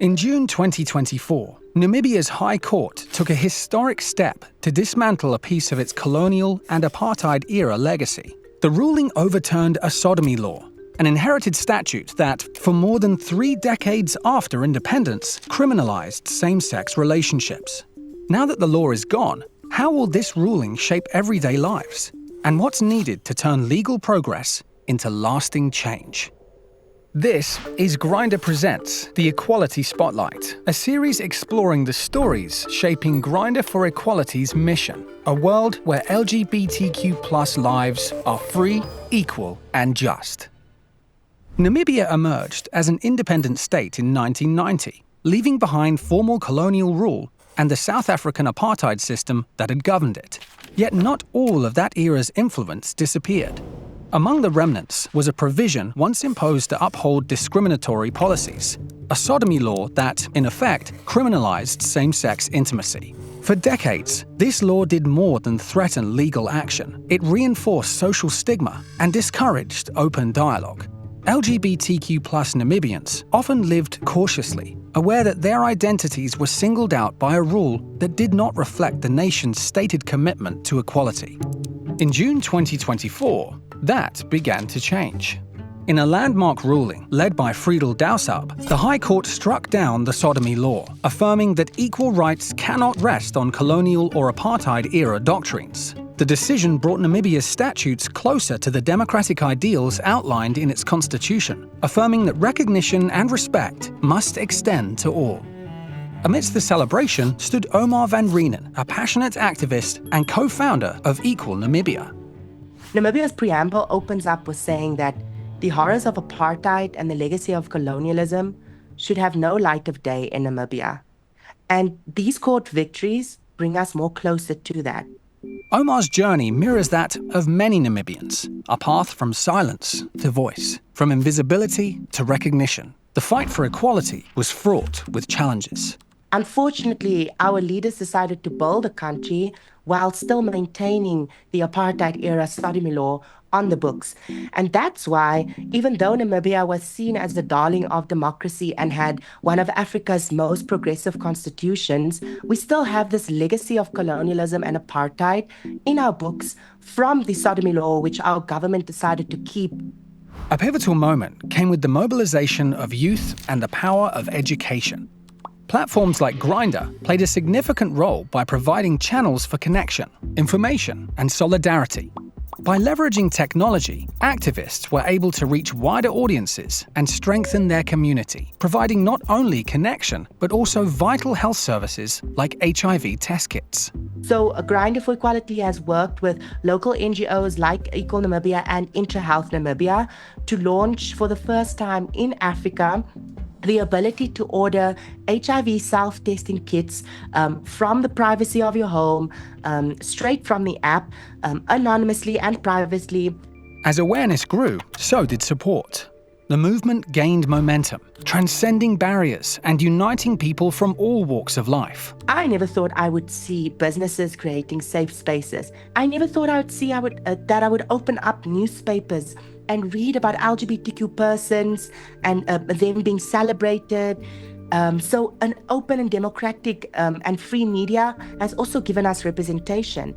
In June 2024, Namibia's High Court took a historic step to dismantle a piece of its colonial and apartheid-era legacy. The ruling overturned a sodomy law, an inherited statute that, for more than 3 decades after independence, criminalized same-sex relationships. Now that the law is gone, how will this ruling shape everyday lives? And what's needed to turn legal progress into lasting change? This is Grindr Presents The Equality Spotlight, a series exploring the stories shaping Grindr for Equality's mission, a world where LGBTQ+ lives are free, equal, and just. Namibia emerged as an independent state in 1990, leaving behind formal colonial rule and the South African apartheid system that had governed it. Yet not all of that era's influence disappeared. Among the remnants was a provision once imposed to uphold discriminatory policies, a sodomy law that, in effect, criminalized same-sex intimacy. For decades, this law did more than threaten legal action. It reinforced social stigma and discouraged open dialogue. LGBTQ+ Namibians often lived cautiously, aware that their identities were singled out by a rule that did not reflect the nation's stated commitment to equality. In June 2024, that began to change. In a landmark ruling led by Friedel Dausab, the High Court struck down the sodomy law, affirming that equal rights cannot rest on colonial or apartheid-era doctrines. The decision brought Namibia's statutes closer to the democratic ideals outlined in its constitution, affirming that recognition and respect must extend to all. Amidst the celebration stood Omar van Reenen, a passionate activist and co-founder of Equal Namibia. Namibia's preamble opens up with saying that the horrors of apartheid and the legacy of colonialism should have no light of day in Namibia. And these court victories bring us more closer to that. Omar's journey mirrors that of many Namibians, a path from silence to voice, from invisibility to recognition. The fight for equality was fraught with challenges. Unfortunately, our leaders decided to build a country while still maintaining the apartheid-era sodomy law on the books. And that's why, even though Namibia was seen as the darling of democracy and had one of Africa's most progressive constitutions, we still have this legacy of colonialism and apartheid in our books from the sodomy law, which our government decided to keep. A pivotal moment came with the mobilization of youth and the power of education. Platforms like Grindr played a significant role by providing channels for connection, information, and solidarity. By leveraging technology, activists were able to reach wider audiences and strengthen their community, providing not only connection, but also vital health services like HIV test kits. So Grindr for Equality has worked with local NGOs like Equal Namibia and IntraHealth Namibia to launch for the first time in Africa the ability to order HIV self-testing kits from the privacy of your home, straight from the app, anonymously and privately. As awareness grew, so did support. The movement gained momentum, transcending barriers and uniting people from all walks of life. I never thought I would see businesses creating safe spaces. I never thought I would see that I would open up newspapers and read about LGBTQ persons and them being celebrated. So an open and democratic and free media has also given us representation.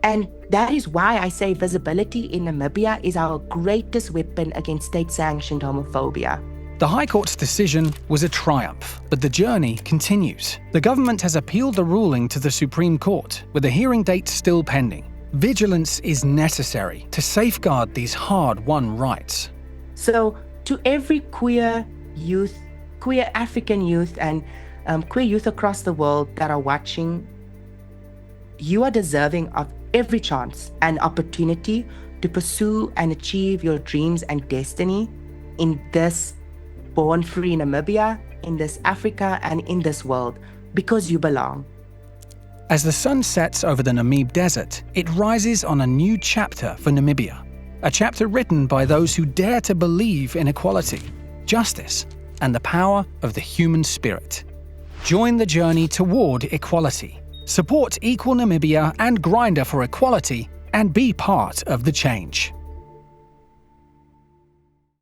And that is why I say visibility in Namibia is our greatest weapon against state-sanctioned homophobia. The High Court's decision was a triumph, but the journey continues. The government has appealed the ruling to the Supreme Court, with a hearing date still pending. Vigilance is necessary to safeguard these hard-won rights. So to every queer youth, queer African youth and queer youth across the world that are watching, you are deserving of every chance and opportunity to pursue and achieve your dreams and destiny in this born free Namibia, in this Africa, and in this world, because you belong. As the sun sets over the Namib Desert, it rises on a new chapter for Namibia. A chapter written by those who dare to believe in equality, justice, and the power of the human spirit. Join the journey toward equality. Support Equal Namibia and Grindr for Equality, and be part of the change.